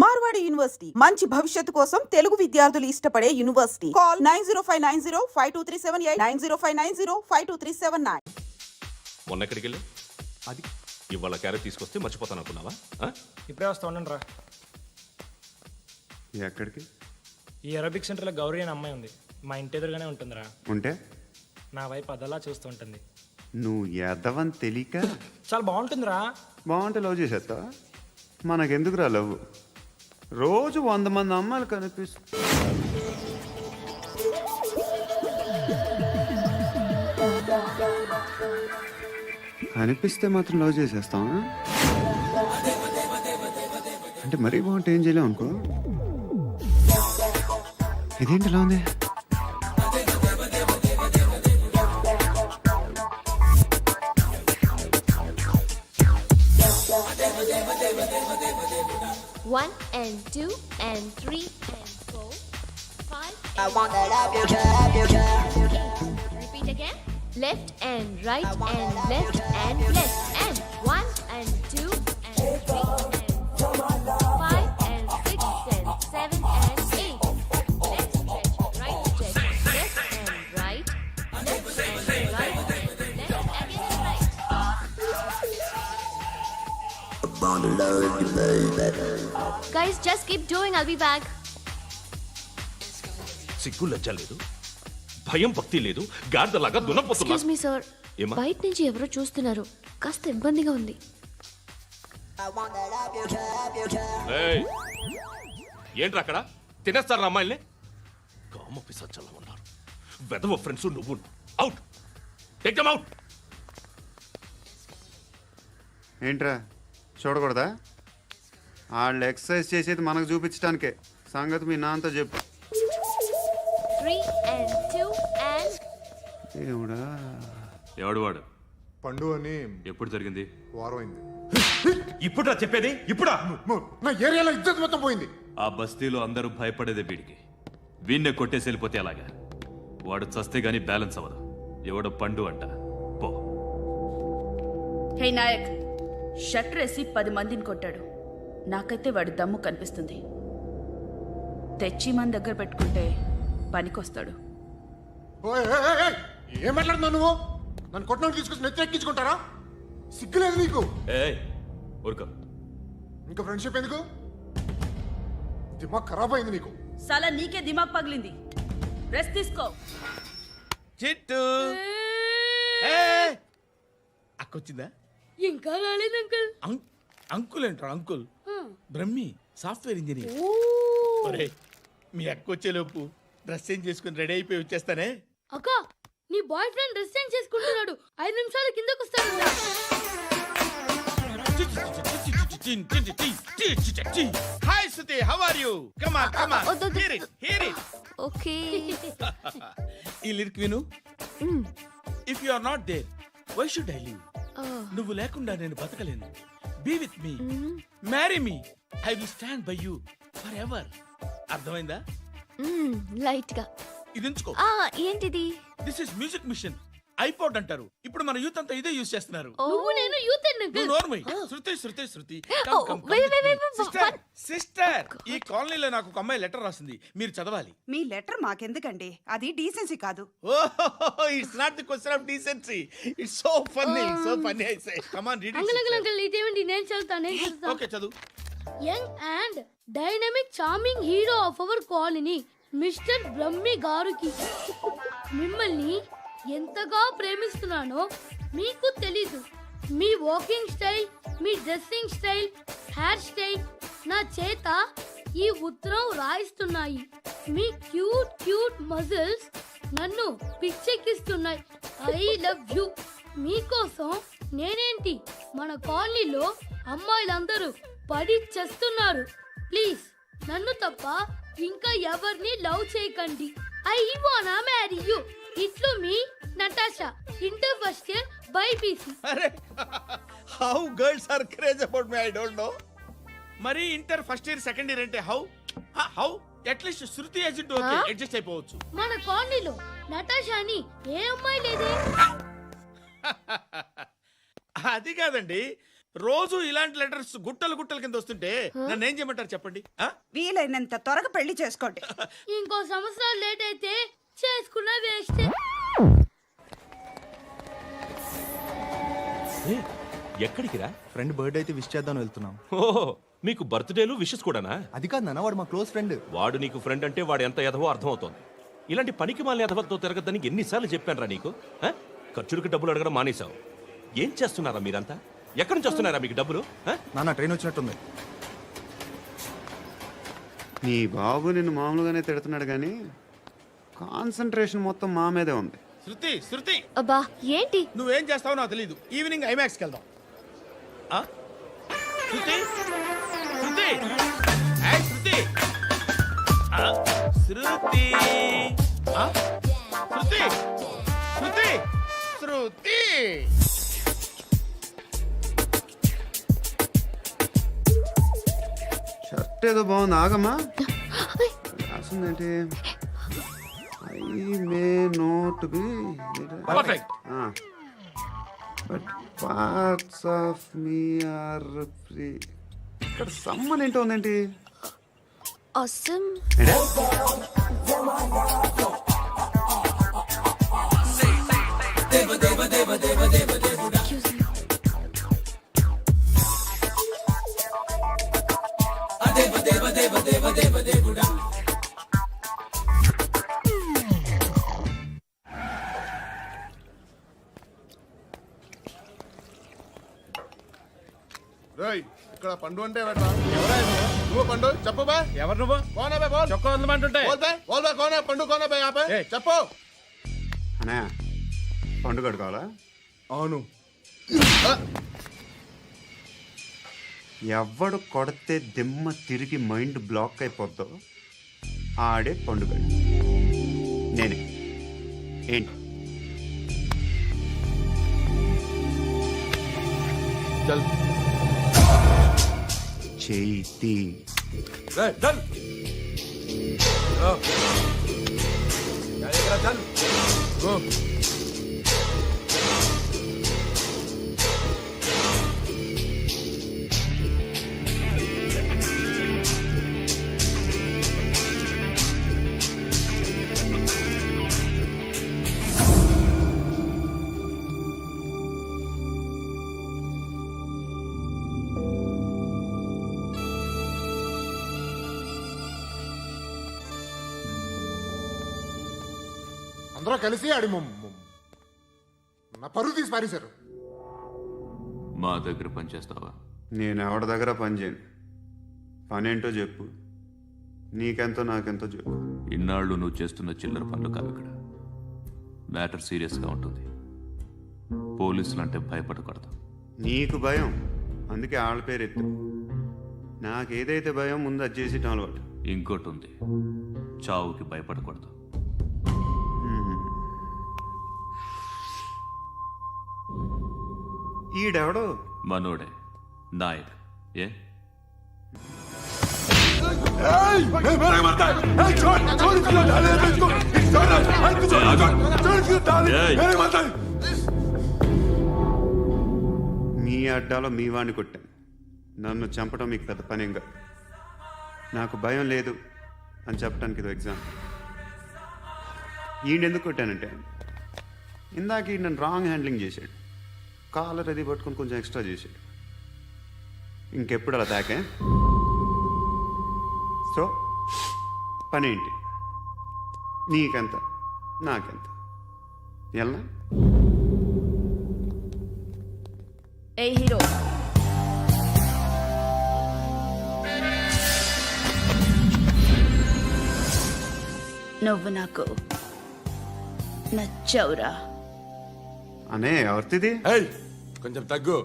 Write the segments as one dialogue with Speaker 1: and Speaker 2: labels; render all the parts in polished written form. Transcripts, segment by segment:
Speaker 1: Marwadi university మంచి భవిష్యత్తు కోసం తెలుగు విద్యార్థులు ఇష్టపడే యూనివర్సిటీ. కాల్ 9059052378 9059052379.
Speaker 2: మొన్న ఎక్కడికి వెళ్ళి
Speaker 3: అది
Speaker 2: ఇవాళ క్యారెట్ తీసుకొస్తే మర్చిపోతాను అనుకున్నావా?
Speaker 3: ఇప్పుడే వస్తా ఉండండి రా.
Speaker 4: ఎక్కడికి?
Speaker 3: ఈ అరబిక్ సెంటర్లో గౌరీ అనే అమ్మాయి ఉంది, మా ఇంటి ఎదురుగానే ఉంటుందిరా.
Speaker 4: ఉంటే
Speaker 3: నా వైపు అదలా చూస్తూ ఉంటుంది.
Speaker 4: నువ్వు ఎదవని తెలియక
Speaker 3: చాలా బాగుంటుందిరా.
Speaker 4: బాగుంటే లవ్ చేసేస్తావా? మనకెందుకురా లవ్? రోజు 100 మంది అమ్మాయిలు కనిపిస్తే మాత్రం లవ్ చేసేస్తాం అంటే మరీ బాగుంటే ఏం చేయలేం అనుకో. ఇదేంటి ఇలా ఉంది?
Speaker 5: One and two and three and four, five.
Speaker 6: I wanna love you, love you, love you.
Speaker 5: Repeat again. Left and right and left and left and one and two and three and four, five and six and seven and eight. Left stretch, right stretch, left and right, left and right, left again and right.
Speaker 6: I wanna love you, baby.
Speaker 5: Guys, just keep doing. I'll be back.
Speaker 2: సిగ్గు లజ్జ లేదు, భయం భక్తి లేదు, గాడిదలాగా దున్నపోతున్నా.
Speaker 5: Excuse me, sir.
Speaker 2: ఏమా?
Speaker 5: బయట నుంచి ఎవరో చూస్తున్నారు, కాస్త ఇబ్బందిగా ఉంది.
Speaker 6: I wanna love you, love you, love you.
Speaker 2: ఏయ్, ఏంట్రా అక్కడ తినేస్తారా అమ్మాయిల్ని? కామ పిశాచాలా ఉన్నారు. వెదవ ఫ్రెండ్స్ నువ్వు. Out, take them out.
Speaker 4: ఏంట్రా చూడకూడదా? వాళ్ళు ఎక్సర్సైజ్ చేసేది మనకు చూపించడానికే. సంగతి మీ నాన్నతో చెప్పు.
Speaker 5: 3 and 2 and
Speaker 4: దేవుడా,
Speaker 2: ఎవడు వాడు?
Speaker 7: పండు అని
Speaker 2: ఎప్పుడు జరిగింది?
Speaker 7: వారం అయింది.
Speaker 2: ఇప్పుడా చెప్పేది? ఇప్పుడా?
Speaker 7: నా ఏరియాలో ఇద్దరు మొత్తం పోయింది.
Speaker 8: ఆ బస్తీలో అందరూ భయపడేదే వీడికి. వీణ్ణే కొట్టేసి వెళ్ళిపోతే అలాగా. వాడు చస్తే గానీ బ్యాలెన్స్ అవ్వదు. ఎవడో పండు అంట. పో.
Speaker 9: హే నాయక్, షట్టర్ వేసి 10 మందిని కొట్టాడు. నాకైతే వాడి దమ్ము కనిపిస్తుంది. తెచ్చి మన దగ్గర పెట్టుకుంటే పనికొస్తాడు.
Speaker 7: ఓయ్, ఏయ్, ఏయ్, ఏయ్, ఏం మాట్లాడుతున్నావు నువ్వు? నన్ను కొట్టడానికి తీసుకొచ్చి నెత్తి ఎక్కించుకుంటారా? సిగ్గులేదు నీకు?
Speaker 2: ఏయ్ ఊరుకో.
Speaker 7: ఇంకా ఫ్రెండ్షిప్ ఎందుకు? దిమాగ్ ఖరాబ్ అయింది నీకు.
Speaker 9: సాలా నీకే దిమాగ్ పగిలింది. రెస్ట్ తీసుకో.
Speaker 10: చిట్టు అక్కొచ్చిందా?
Speaker 9: ఇంకా రాలేదు అంకుల్.
Speaker 10: అంకుల్ అంటారు. Uncle Brahmi software engineer. ఒరే, మీ అక్కొచ్చేలోపు డ్రెస్ చేంజ్ చేసుకుని రెడీ అయిపోయి వచ్చేస్తానే.
Speaker 9: అక్క, నీ బాయ్ ఫ్రెండ్ డ్రెస్ చేంజ్ చేసుకుంటున్నాడు. 5 నిమిషాలు కిందకు వస్తాడు.
Speaker 10: Hi Suti, how are you? Come on come on,
Speaker 5: వద్దు, వద్దు.
Speaker 10: Hear it.
Speaker 5: ఓకే.
Speaker 10: ఈ లిరిక్ విను. If you are not there why should I live? నువ్వు లేకుండా నేను బతకలేను. Be with me, marry me, I will stand by you forever. అర్థమైందా?
Speaker 5: Light గా.
Speaker 10: ఇది ఉంచుకో.
Speaker 5: ఏంటిది?
Speaker 10: This is music machine. IPod అంటారు. ఇప్పుడు మన యూత్ అంతా ఇదే యూజ్ చేస్తున్నారు.
Speaker 9: నువ్వు నేను యూత్
Speaker 10: నువ్వు నోర్మై. శృతి శృతి శృతి.
Speaker 5: One.
Speaker 10: సిస్టర్, ఈ కాలనీలో నాకు ఒక అమ్మాయి లెటర్ రాసింది, మీరు చదవాలి.
Speaker 1: మీ లెటర్ మాకెందుకండి? అది డీసెన్సీ కాదు.
Speaker 10: Oh, it's not the question of decency. It's so funny, so funny. I say come on read it.
Speaker 9: Uncle ఇదేంటి? నేను చదువుతాను.
Speaker 10: ఓకే, చదువు.
Speaker 9: Young and dynamic charming hero of our colony mister Brahmi గారికి మిమ్మల్ని ఎంతగా ప్రేమిస్తున్నానో మీకు తెలీదు. మీ వాకింగ్ స్టైల్, మీ డ్రెస్సింగ్ స్టైల్, హెయిర్ స్టైల్ నా చేత ఈ ఉత్తరం రాయిస్తున్నాయి. మీ క్యూట్ క్యూట్ మజిల్స్ నన్ను పిచ్చెక్కిస్తున్నాయి. I love you. మీకోసం నేనేంటి, మన కాలనీలో అమ్మాయిలందరూ పడి చేస్తున్నారు. ప్లీజ్ నన్ను తప్ప ఇంకా ఎవరిని లవ్ చేయకండి. ఐ వానా మ్యారీ యూ. ఇట్లు మీ Natasha, inter first year BiPC.
Speaker 10: అరే, how girls are craze about me I don't know. మరి inter first year second year అంటే how how at least Shruti agent okay, adjust అయిపోవచ్చు.
Speaker 9: మన కాలనీలో నటాషా అని ఏ అమ్మాయి లేదే.
Speaker 10: అది కాదండి, రోజు ఇలాంటి లెటర్స్ గుట్టలు గుట్టల కింద వస్తుంటే నన్ను ఏం చేయమంటారు చెప్పండి ఆ?
Speaker 6: వీలైనంత త్వరగా పెళ్లి చేసుకోండి.
Speaker 9: ఇంకో సంవత్సరాలు లేట్ అయితే చేసుకున్న వేస్ట్.
Speaker 2: ఎక్కడికి రా?
Speaker 11: ఫ్రెండ్ బర్త్డే అయితే విష్ చేద్దాం వెళ్తున్నాం.
Speaker 2: ఓహో, మీకు బర్త్డేలు విషెస్ కూడానా?
Speaker 11: అది కాదు నాన్న, వాడు మా క్లోజ్ ఫ్రెండ్.
Speaker 2: వాడు నీకు ఫ్రెండ్ అంటే వాడు ఎంత ఎదవో అర్థమవుతోంది. ఇలాంటి పనికి మాలిన ఎదవలతో తిరగద్దని ఎన్నిసార్లు చెప్పానురా నీకు? ఆ? ఖర్చులకు డబ్బులు అడగడం మానేశావు. ఏం చేస్తున్నారా మీరంతా? ఎక్కడి నుంచి వస్తున్నారా మీకు డబ్బులు? ఆ?
Speaker 11: నాన్న ట్రైన్ వచ్చినట్టుంది.
Speaker 4: నీ బాబు నిన్ను మామూలుగానే తిడుతున్నాడు కానీ కాన్సన్ట్రేషన్ మొత్తం మా మీదే ఉంది.
Speaker 10: శృతి శృతి
Speaker 5: అబ్బా ఏంటి?
Speaker 10: నువ్వేం చేస్తావో నాకు తెలియదు. ఈవినింగ్ ఐమాక్స్కి వెళ్దాం. ఆ? శృతి శృతి ఏయ్, శృతి ఆ? శృతి ఆ? శృతి శృతి శృతి
Speaker 4: షర్ట్ ఏదో బాగుంది, ఆగమ్మా. రాసిందేంటి? I may not be
Speaker 10: perfect.
Speaker 4: But parts of me are free. ఇక్కడ సమ్మన్ ఏంటో ఉందేంటి?
Speaker 5: Awesome.
Speaker 4: ఏంటే?
Speaker 7: రేయ్, ఇక్కడ పండు అంటే ఎవరా? నువ్వు పండు చెప్పు బే.
Speaker 10: ఎవరు నువ్వు?
Speaker 7: కోనా బే బోల్.
Speaker 10: చొక్కా వదలమంటుంటే
Speaker 7: బోల్ బే బోల్ బే కోనా పండు కోనా బే ఆపే
Speaker 10: ఏయ్.
Speaker 7: చెప్పు.
Speaker 4: అనే పండుగ కావాలా?
Speaker 7: అవును.
Speaker 4: ఎవడు కొడితే దిమ్మ తిరిగి మైండ్ బ్లాక్ అయిపోద్దో ఆడే పండుగ. నేనే. ఏంటి?
Speaker 7: చల్
Speaker 4: చేతి
Speaker 7: రే చల్. చల్ గో. అందరూ కలిసి ఆడి నా పరువు తీసి పారేశారు.
Speaker 8: మా దగ్గర పనిచేస్తావా?
Speaker 4: నేను ఎవరి దగ్గర పని చేయను. పనేంటో చెప్పు. నీకెంతో నాకెంతో చెప్పు.
Speaker 8: ఇన్నాళ్ళు నువ్వు చేస్తున్న చిల్లర పనులు కావు ఇక్కడ. మ్యాటర్ సీరియస్గా ఉంటుంది. పోలీసులు అంటే భయపడకూడదు.
Speaker 4: నీకు భయం, అందుకే ఆళ్ళ పేరు ఎత్తు. నాకేదైతే భయం ముందు అది చేసేటం అలవాటు.
Speaker 8: ఇంకోటి ఉంది, చావుకి భయపడకూడదు.
Speaker 4: ఈడెవడో
Speaker 8: మనోడే నాయక్. ఏ
Speaker 4: మీ అడ్డాలో మీ వాడిని కొట్టాను. నన్ను చంపడం మీకు పెద్ద పనేం కాదు. నాకు భయం లేదు అని చెప్పడానికి ఇది ఎగ్జామ్. ఈయన ఎందుకు కొట్టానంటే ఇందాక ఈయన నన్ను రాంగ్ హ్యాండ్లింగ్ చేశాడు. కాలర్ అది పట్టుకొని కొంచెం ఎక్స్ట్రా చేశాడు. ఇంకెప్పుడు అలా తాకే. సో పనేంటి? నీకెంత నాకెంత ఎలా?
Speaker 6: ఏ హీరో, నువ్వు నాకు నచ్చవురా.
Speaker 4: అనే ఎవరిది?
Speaker 7: ఏయ్ కొంచెం తగ్గు.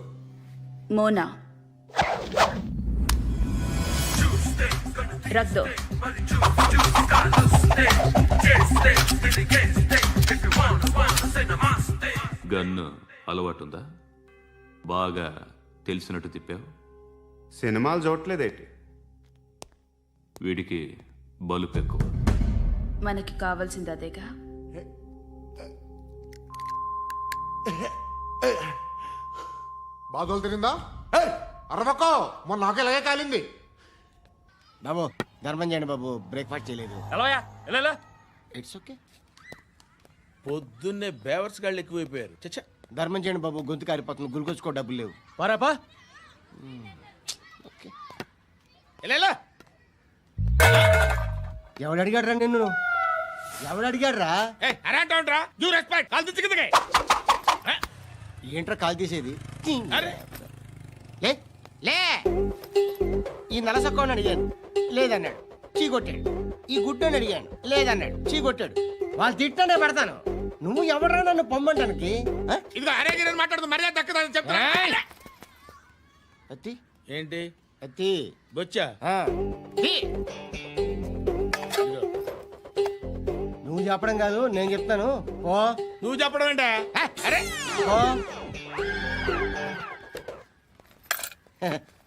Speaker 6: మోనా రక్ దో.
Speaker 8: గన్ను అలవాటుందా? బాగా తెలిసినట్టు తిప్పావు.
Speaker 4: సినిమాలు చూడట్లేదేంటి?
Speaker 8: వీడికి బలుపు ఎక్కువ.
Speaker 6: మనకి కావాల్సింది అదేగా.
Speaker 7: బాధలు తిరిందా? అరవకో మొన్న నాకు ఇలాగే కాలింది.
Speaker 12: బాబు ధర్మం చేయండి బాబు, బ్రేక్ఫాస్ట్ చేయలేదు.
Speaker 10: ఎలా
Speaker 12: ఇట్స్ ఓకే.
Speaker 10: పొద్దున్నే బేవర్స్ గాళ్ళు ఎక్కువైపోయారు. చచ్చా
Speaker 12: ధర్మం చేయండి బాబు, గొంతు కారిపోతుంది, గురికొచ్చుకో డబ్బులు లేవు.
Speaker 10: పారాపా
Speaker 12: ఓకే.
Speaker 10: ఎలా
Speaker 12: ఎవడు అడిగాడు రా నిన్ను? ఎవడు అడిగాడు రా?
Speaker 10: అరే అంటావుంట్రా, యూ రెస్పెక్ట్ కాల్ తెచ్చి కిందకి.
Speaker 12: ఏంట్రా కాల్ తీసేది?
Speaker 10: అరే
Speaker 12: లే లే. ఈ నలసక్కని అడిగాను, లేదన్నాడు, చీ కొట్టాడు. ఈ గుడ్డని అడిగాను, లేదన్నాడు, చీ కొట్టాడు. వాళ్ళు తిట్టానే పెడతాను. నువ్వు ఎవడరా నన్ను పొమ్మంటానికి?
Speaker 10: ఇదిగో అరే గిరని మాట్లాడుతూ మర్యాద దక్కదని చెప్తా.
Speaker 12: అత్తి
Speaker 10: ఏంటి
Speaker 12: అత్తి
Speaker 10: బొచ్చా?
Speaker 12: ఆ. తీ. నువ్వు చెప్పడం కాదు, నేను చెప్తాను. ఓ
Speaker 10: నువ్వు చెప్పడం ఏంటే? అరే
Speaker 12: ఓ.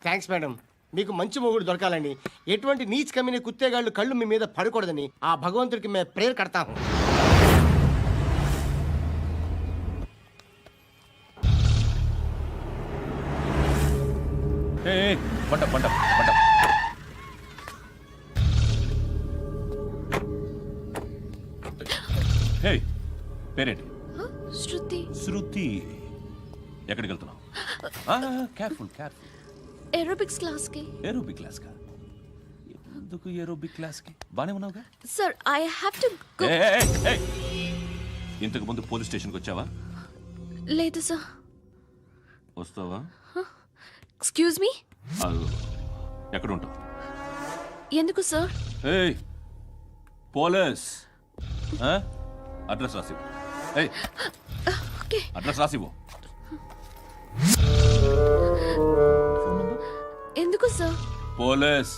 Speaker 12: Thanks madam. మీకు మంచి మొగుడు దొరకాలని, ఎటువంటి నీచ్ కమ్మిన కుత్తేగాళ్ళు కళ్ళు మీ మీద పడకూడదని ఆ భగవంతుడికి మేము ప్రేయర్ కడతాము.
Speaker 8: పంట పంట పంట. హే, పేరేంటి?
Speaker 5: శృతి.
Speaker 8: శృతి. ఎక్కడికి వెళ్తున్నావు? Careful careful.
Speaker 5: ఏరోబిక్స్ క్లాస్ కి.
Speaker 8: ఏరోబిక్ క్లాస్ కా? ఎందుకు ఏరోబిక్ క్లాస్ కి? బానే ఉన్నావుగా?
Speaker 5: Sir I have to go.
Speaker 8: ఇంతకు ముందు పోలీస్ స్టేషన్కి వచ్చావా?
Speaker 5: లేదు సార్.
Speaker 8: వస్తావా?
Speaker 5: Excuse me.
Speaker 8: ఎక్కడ ఉంటావు?
Speaker 5: ఎందుకు సార్?
Speaker 8: ఏయ్ పోలీస్, అడ్రస్ రాసివ్వు. ఏయ్
Speaker 5: ఓకే.
Speaker 8: అడ్రస్ రాసివ్వు.
Speaker 5: ఎందుకు సార్?
Speaker 8: పోలీస్.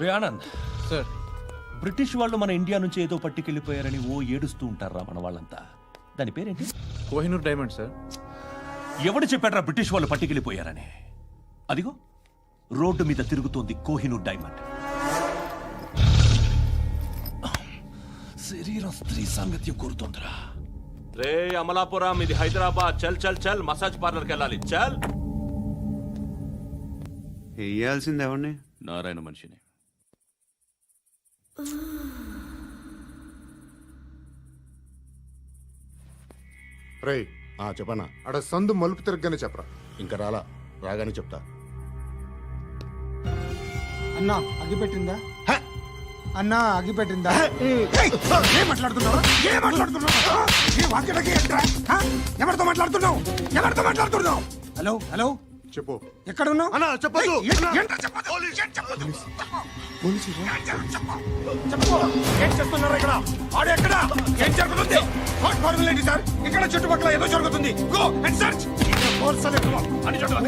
Speaker 8: రే ఆనంద్
Speaker 11: సార్,
Speaker 8: బ్రిటిష్ వాళ్ళు మన ఇండియా నుంచి ఏదో పట్టుకెళ్ళిపోయారని ఓ ఏడుస్తూ ఉంటారా మన వాళ్ళంతా. దాని పేరేంటి?
Speaker 11: Kohinoor diamond sir.
Speaker 8: ఎవడు చెప్పాడ్రా బ్రిటిష్ వాళ్ళు పట్టుకెళ్ళిపోయారని? అదిగో రోడ్డు మీద తిరుగుతోంది కోహినూర్ డైమండ్. శరీరం స్త్రీ సాంగత్యం కోరుతోందిరా.
Speaker 2: రే అమలాపురం, ఇది హైదరాబాద్. చల్ చల్ చల్, మసాజ్ పార్లర్కి వెళ్ళాలి. చల్.
Speaker 4: వేయాల్సింది ఎవరిని?
Speaker 8: నారాయణ మనిషిని.
Speaker 7: రేయ్ చెప్పనా, అడ సందు మలుపు తిరగగానే చెప్పరా.
Speaker 11: ఇంకా రాలా, రాగానే చెప్తా.
Speaker 12: అన్నా అగ్గిపెట్టిందా? అన్నా అగ్గిపెట్టిందా?
Speaker 7: ఏం మాట్లాడుతున్నావు? ఏం మాట్లాడుతున్నావు? ఏ వాక్యలకి ఏంట్రా? ఎవరితో మాట్లాడుతున్నావు? ఎవరితో మాట్లాడుతున్నావు?
Speaker 12: హలో హలో,
Speaker 7: చెప్పు.
Speaker 12: ఎక్కడ ఉన్నావు?
Speaker 7: అన్నా చెప్పదు.
Speaker 10: ఏం చేస్తున్నారు ఇక్కడ? ఆడు ఎక్కడ? ఏం జరుగుతుంది?
Speaker 7: వాట్ ఫార్మల్ ఏంటి సార్? ఇక్కడ చుట్టుపక్కల ఏదో జరుగుతుంది. Go and search.
Speaker 10: అని చెప్పాలి.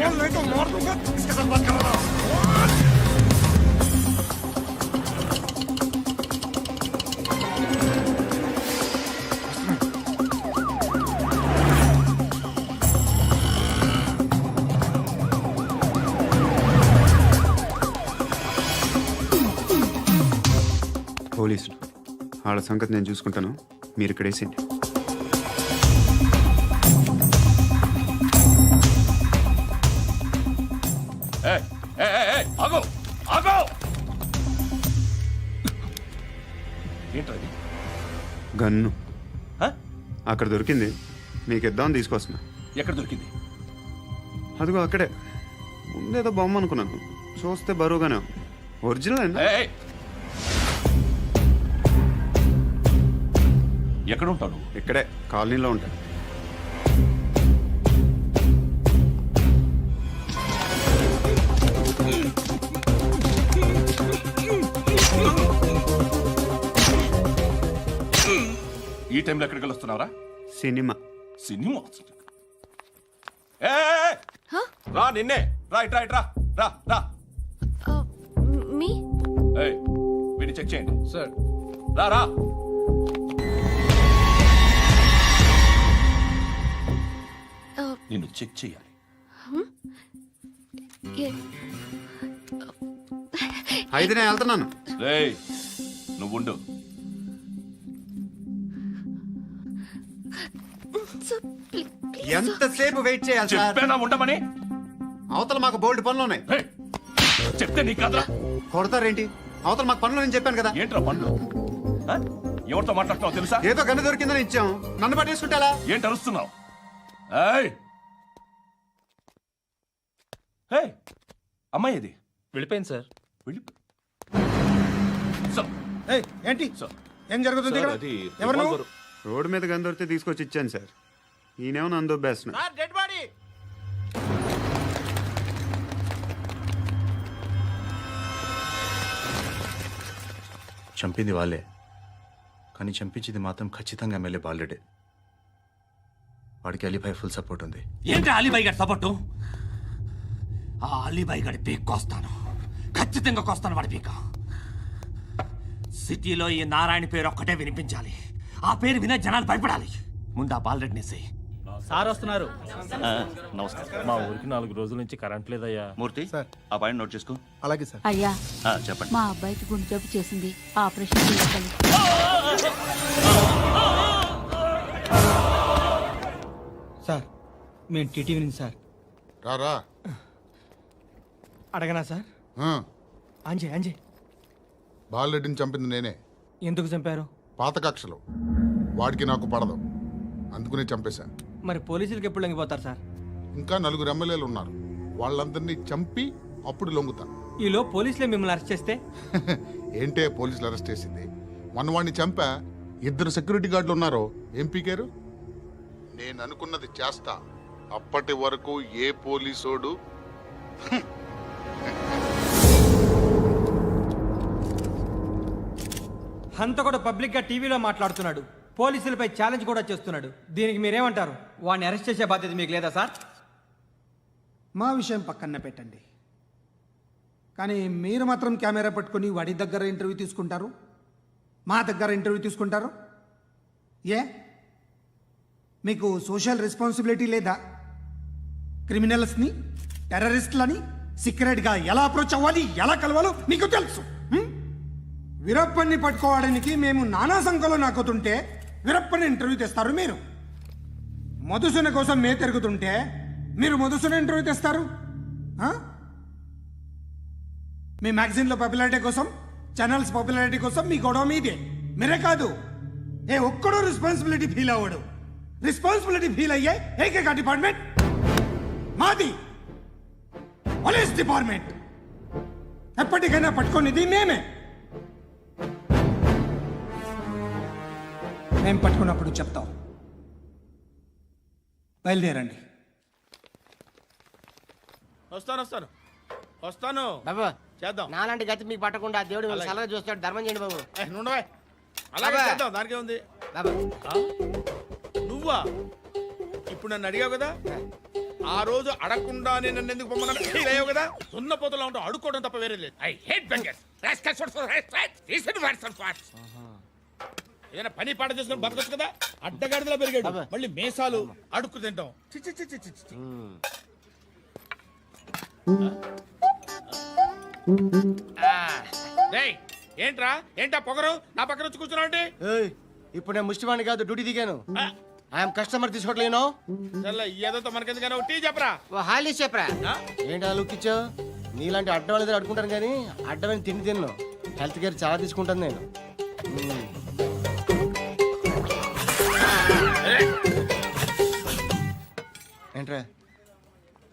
Speaker 4: పోలీసులు వాళ్ళ సంగతి నేను చూసుకుంటాను, మీరు ఇక్కడ వేసేయండి.
Speaker 8: ఆగో ఆగో. ఏంటది?
Speaker 4: గన్ను
Speaker 8: హ?
Speaker 4: అక్కడ దొరికింది, మీకు ఇద్దామని తీసుకొస్తున్నా.
Speaker 8: ఎక్కడ దొరికింది?
Speaker 4: అదిగో అక్కడే. ముందేదో బొమ్మ అనుకున్నాను, చూస్తే బరువుగానే ఉంది. ఒరిజినల్ అండి.
Speaker 8: ఎక్కడ ఉంటాను?
Speaker 4: ఇక్కడే కాలనీలో ఉంటాను.
Speaker 8: ఈ టైంలో ఎక్కడికి వస్తున్నావురా?
Speaker 4: సినిమా.
Speaker 8: సినిమా?
Speaker 2: రా నిన్నే. రైట్ రైట్ రా రా రా.
Speaker 5: మీ.
Speaker 8: వీడిని చెక్ చేయండి
Speaker 11: సార్.
Speaker 2: రా రా.
Speaker 8: నిన్ను చెక్ చేయాలి.
Speaker 4: అయితే నేను వెళ్తున్నాను.
Speaker 8: రేయ్ నువ్వుండు.
Speaker 4: ఎంతసేపు వెయిట్ చేయాలి సార్?
Speaker 2: చెప్పేనా ఉండమని?
Speaker 4: అవతల మాకు బోల్డ్ పనులు ఉన్నాయి.
Speaker 2: హే, చెప్తే నీ కదరా?
Speaker 4: కొడతారేంటి? అవతల మాకు పనులు నేను చెప్పాను కదా.
Speaker 2: ఏంట్రా పండ్లు? ఆ? ఎవరితో మాట్లాడుతున్నావు తెలుసా?
Speaker 4: ఏదో గన్ను దొరికిందని ఇచ్చాం, నన్ను పట్టేసుకుంటా.
Speaker 2: ఏంటి అరుస్తున్నావు? ఏయ్! ఏయ్! అమ్మాయి ఇది
Speaker 3: వెళ్ళిపోయింది సార్.
Speaker 2: వెళ్ళి సార్,
Speaker 7: ఏంటి
Speaker 2: సార్,
Speaker 7: ఏం జరుగుతుంది
Speaker 2: సార్,
Speaker 7: ఇక్కడ?
Speaker 2: అది
Speaker 7: ఎవరు నువ్వు?
Speaker 2: రివాల్వర్.
Speaker 4: రోడ్డు మీద గన్ను దొరికితే తీసుకొచ్చి ఇచ్చాను సార్. ఈయనేమో నన్ను దొబ్బేస్తున్నా.
Speaker 12: Dead body.
Speaker 11: చంపింది వాళ్ళే, కానీ చంపించింది మాత్రం ఖచ్చితంగా ఎమ్మెల్యే బాలుడే. వాడికి అలీభాయ్ ఫుల్ సపోర్ట్ ఉంది.
Speaker 10: ఏంటి అలీబాయి గారి సపోర్టు? ఆ అలీబాయి గారి పీక్ కోస్తాను, ఖచ్చితంగా కోస్తాను వాడి పీక. సిటీలో ఈ నారాయణ పేరు ఒక్కటే వినిపించాలి. ఆ పేరు వినే జనాలు భయపడాలి. ముందు ఆ బాలరెడ్డిని వేసేయ్.
Speaker 3: సార్ వస్తున్నారు.
Speaker 8: నమస్కారం.
Speaker 3: మా ఊరికి 4 రోజుల నుంచి కరెంట్ లేదయ్యా.
Speaker 8: మూర్తి, ఆ పాయింట్ నోట్ చేసుకో.
Speaker 11: అలాగే సార్.
Speaker 13: అయ్యా,
Speaker 8: చెప్పండి.
Speaker 13: మా అబ్బాయికి గుండె జబ్బు చేసింది, ఆపరేషన్ చేయాలి.
Speaker 3: సార్ మేము టీటీవీ నుంచి సార్.
Speaker 7: రారా.
Speaker 3: అడగనా సార్? అంజయ్
Speaker 7: బాలరెడ్డిని చంపింది నేనే.
Speaker 3: ఎందుకు చంపారు?
Speaker 7: పాత కక్షలు, వాడికి నాకు పడదు, అందుకునే చంపేశాను.
Speaker 3: మరి పోలీసులకు ఎప్పుడు లొంగిపోతారు సార్?
Speaker 7: ఇంకా 4 ఎమ్మెల్యేలు ఉన్నారు, వాళ్ళందరినీ చంపి అప్పుడు లొంగుతాను.
Speaker 3: ఈలో పోలీసులే మిమ్మల్ని అరెస్ట్ చేస్తే?
Speaker 7: ఏంటే పోలీసులు అరెస్ట్ చేసింది? మొన్న వాడిని చంపా, 2 సెక్యూరిటీ గార్డులు ఉన్నారు, ఏం పీకారు? నేను అనుకున్నది చేస్తా, అప్పటి వరకు ఏ పోలీసోడు
Speaker 3: హంతకుడు పబ్లిక్ గా టీవీలో మాట్లాడుతున్నాడు, పోలీసులపై ఛాలెంజ్ కూడా చేస్తున్నాడు. దీనికి మీరేమంటారు? వాడిని అరెస్ట్ చేసే బాధ్యత మీకు లేదా సార్?
Speaker 14: మా విషయం పక్కన పెట్టండి, కానీ మీరు మాత్రం కెమెరా పట్టుకొని వాడి దగ్గర ఇంటర్వ్యూ తీసుకుంటారు, మా దగ్గర ఇంటర్వ్యూ తీసుకుంటారు. ఏ మీకు సోషల్ రెస్పాన్సిబిలిటీ లేదా? క్రిమినల్స్ని, టెర్రరిస్టులని సీక్రెట్గా ఎలా అప్రోచ్ అవ్వాలి, ఎలా కలవాలో మీకు తెలుసు. వీరప్పన్ని పట్టుకోవడానికి మేము నానా సంఖ్యలో నాకుతుంటే వీరప్పని ఇంటర్వ్యూ తెస్తారు మీరు. మధుసూన కోసం మే తిరుగుతుంటే మీరు మధుసూన ఇంటర్వ్యూ తెస్తారు. మీ మ్యాగజైన్లో పాపులారిటీ కోసం, ఛానల్స్ పాపులారిటీ కోసం మీ గొడవ మీదే. మీరే కాదు, ఏ ఒక్కడో రెస్పాన్సిబిలిటీ ఫీల్ అవ్వడు. రెస్పాన్సిబిలిటీ ఫీల్ అయ్యే ఏకైక డిపార్ట్మెంట్ మాది, పోలీస్ డిపార్ట్మెంట్. ఎప్పటికైనా పట్టుకునేది మేమే. మేము పట్టుకున్నప్పుడు చెప్తాం. బయలుదేరండి.
Speaker 10: వస్తాను
Speaker 12: బాబు
Speaker 10: చేద్దాం.
Speaker 12: నాలాంటి గతి మీకు పట్టకుండా దేవుడు మిమ్మల్ని సలహా చూస్తాడు. ధర్మం చేయండి బాబు.
Speaker 10: అలాగే
Speaker 12: అబ్బా.
Speaker 10: చేద్దాం, దానికే ఉంది.
Speaker 12: బాబు
Speaker 10: నువ్వా ఇప్పుడు నన్ను అడిగావు కదా, ఆ రోజు అడగకుండానే నన్ను ఎందుకు పొమ్మన్నా ఫీల్ అయ్యావు కదా. సున్న పోతలో ఉంటావు, అడుక్కోవడం తప్ప వేరే లేదు. I hate bangers. ఏదైనా పని పాట చేసుకుని బతకొచ్చు కదా. అడ్డగాడిదలా పెరిగాడు,
Speaker 12: అబ్బా.
Speaker 10: మళ్ళీ మేసాలు అడుక్కు తింటాం. చి చి చి చి చి చి. రేయ్, ఏంటా పొగరు నా పక్కన వచ్చి కూర్చున్నావు అంటే?
Speaker 12: ఏయ్, ఇప్పుడు నేను ముష్టివాణి కాదు, డ్యూటీ దిగాను. ఐఎమ్ కస్టమర్ తీసుకోవట్లేను.
Speaker 10: ఏదో మనకెందుకైనా టీ చెప్పరా.
Speaker 12: ఓ హాలీ చెప్పరా. ఏంటి అలా లుక్ ఇచ్చావు? నీలాంటి అడ్డం వాళ్ళ దగ్గర అడుకుంటాను, కానీ అడ్డమైన తిండి తిన్ను. హెల్త్ కేర్ చాలా తీసుకుంటాను నేను. ఏంట్రా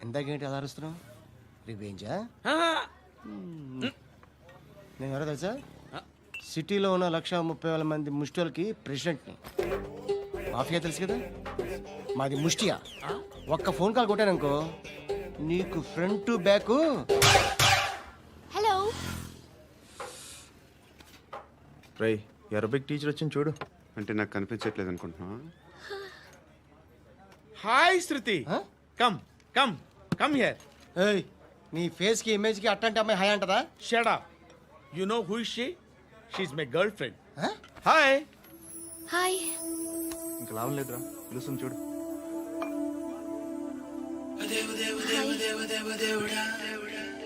Speaker 12: ఇందాకేంటి అలా అరుస్తున్నావు? రివేంజా? నేను ఎవరో తెలుసా? సిటీలో ఉన్న 130,000 మంది ముష్టిలకి ప్రెసిడెంట్ని. మాఫియా తెలుసు కదా, మాది ముష్టియా. ఒక్క ఫోన్ కాల్ కొట్టాననుకో, నీకు ఫ్రంట్ టు బ్యాక్.
Speaker 5: హలో,
Speaker 11: రై, అరబిక్ టీచర్ వచ్చింది చూడు.
Speaker 4: అంటే నాకు కనిపించట్లేదు అనుకుంటున్నా.
Speaker 10: Hi Shruti, come come come here.
Speaker 12: ఏయ్, నీ ఫేస్ కి ఇమేజ్ కి అట్టంటే అమ్మాయి హాయ్ అంటదా?
Speaker 10: Shut up. You know who is she? She is my girlfriend. Hi.
Speaker 5: Hi.
Speaker 11: ఇంకా లాభం లేదురా, పిలుస్తుంది చూడు.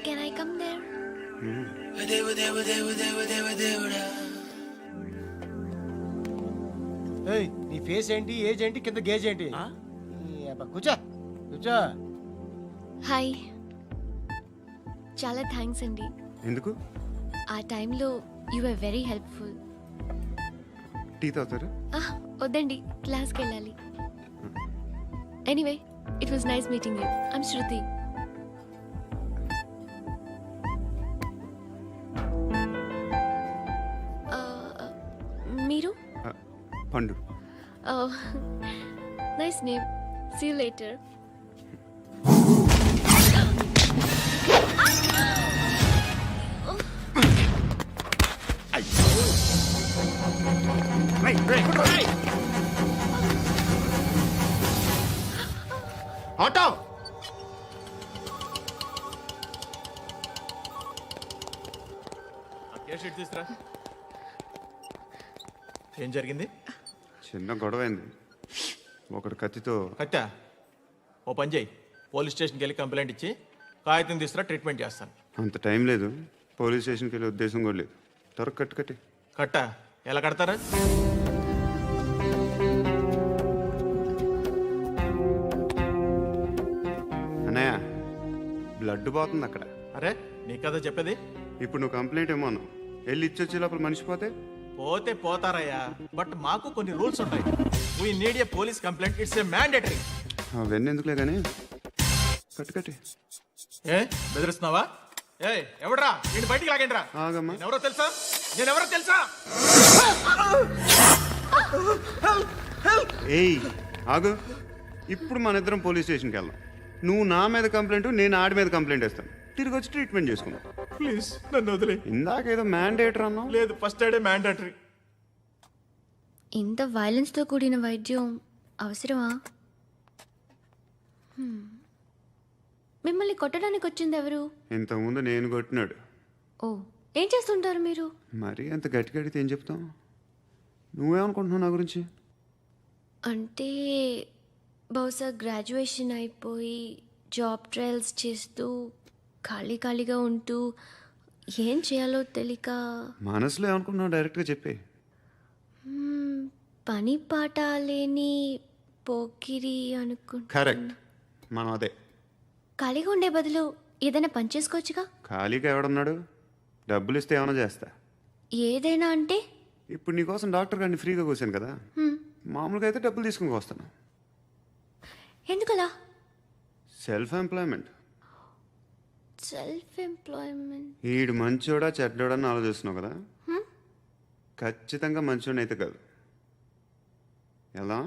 Speaker 5: Can I come there?
Speaker 12: ఏయ్, నీ ఫేస్ ఏంటి, ఏజ్ ఏంటి, కింద గేజ్ ఏంటి? కూర్చో కూర్చో.
Speaker 5: హాయ్, చాలా థ్యాంక్స్ అండి.
Speaker 4: ఎందుకు?
Speaker 5: ఆ టైంలో you are very helpful.
Speaker 4: Tea తాగుతారు?
Speaker 5: వద్దండి, క్లాస్కి వెళ్ళాలి. Anyway, it was nice meeting you. I'm Shruti. మీరు?
Speaker 4: Pandu.
Speaker 5: Nice name. See you later.
Speaker 4: Auto
Speaker 11: తీసురా. ఏం జరిగింది?
Speaker 4: చిన్న గొడవ అయింది. ఒకడు కత్తితో.
Speaker 11: కట్టా? ఓ పని చేయి, పోలీస్ స్టేషన్కి వెళ్ళి కంప్లైంట్ ఇచ్చి కాగితం తీసుకురా, ట్రీట్మెంట్ చేస్తాను.
Speaker 4: అంత టైం లేదు, పోలీస్ స్టేషన్కి వెళ్ళే ఉద్దేశం కూడా లేదు. త్వరగా కట్టి.
Speaker 11: కట్టా? ఎలా కడతారా?
Speaker 4: అన్నయ్య, బ్లడ్ పోతుంది అక్కడ.
Speaker 11: అరే నీ కదా చెప్పేది.
Speaker 4: ఇప్పుడు నువ్వు కంప్లైంట్ ఏమో అన్నావు. వెళ్ళి ఇచ్చొచ్చే లోపల మనిషి పోతే
Speaker 11: పోతే పోతారయ్యా, బట్ మాకు కొన్ని రూల్స్ ఉంటాయి. We need a police complaint, it's a mandatory.
Speaker 4: అవన్నీ ఎందుకులే కానీ కట్టి.
Speaker 11: ఏ బెదిరిస్తున్నావా? ఏ ఎవడ్రా నేను బయటికి లాగండి రా.
Speaker 4: ఆగమ్మా.
Speaker 11: ఎవరో తెలుసా? నేనెవరో తెలుసా?
Speaker 4: ఏయ్ ఆగు. ఇప్పుడు మన ఇద్దరం పోలీస్ స్టేషన్కి వెళ్దాం. నువ్వు నా మీద కంప్లైంట్, నేను ఆడి మీద కంప్లైంట్ వేస్తాను. తిరిగి వచ్చి ట్రీట్మెంట్ చేసుకుందాం.
Speaker 11: ప్లీజ్ నన్ను వదిలే.
Speaker 4: ఇందాకేదో మ్యాండేటర్ అన్నావు.
Speaker 11: లేదు, ఫస్ట్ ఎయిడే మ్యాండేటరీ.
Speaker 5: ఇంత వైలెన్స్తో కూడిన వైద్యం అవసరమా? మిమ్మల్ని కొట్టడానికి వచ్చింది ఎవరు?
Speaker 4: ఇంతకుముందు నేను కొట్టినాడు.
Speaker 5: ఓ, ఏం చేస్తుంటారు మీరు?
Speaker 4: మరీ అంత గట్టిగా అడిగితే ఏం చెప్తాం? నువ్వేమనుకుంటున్నావు నా గురించి?
Speaker 5: అంటే బహుశా గ్రాడ్యుయేషన్ అయిపోయి జాబ్ ట్రయల్స్ చేస్తూ ఖాళీగా ఉంటూ ఏం చేయాలో తెలియక.
Speaker 4: మనసులో ఏమనుకుంటున్నావు డైరెక్ట్గా చెప్పే.
Speaker 5: పని పాట లేని పోకిరి అనుకుంటా.
Speaker 4: కరెక్ట్, మనం అదే.
Speaker 5: ఖాళీగా ఉండే బదులు ఏదైనా పని చేసుకోవచ్చుగా.
Speaker 4: ఖాళీగా ఎవడన్నాడు? డబ్బులు ఇస్తే ఏమైనా చేస్తా.
Speaker 5: ఏదైనా అంటే?
Speaker 4: ఇప్పుడు నీకోసం డాక్టర్ గారిని ఫ్రీగా కూర్చాను కదా, మామూలుగా అయితే డబ్బులు తీసుకుని వస్తాను.
Speaker 5: ఎందుకలా?
Speaker 4: Self employment.
Speaker 5: Self employment.
Speaker 4: ఈడు మంచోడా చెడ్డోడా అని ఆలోచిస్తున్నావు కదా, ఖచ్చితంగా మంచోడని అయితే కాదు. ఎలా?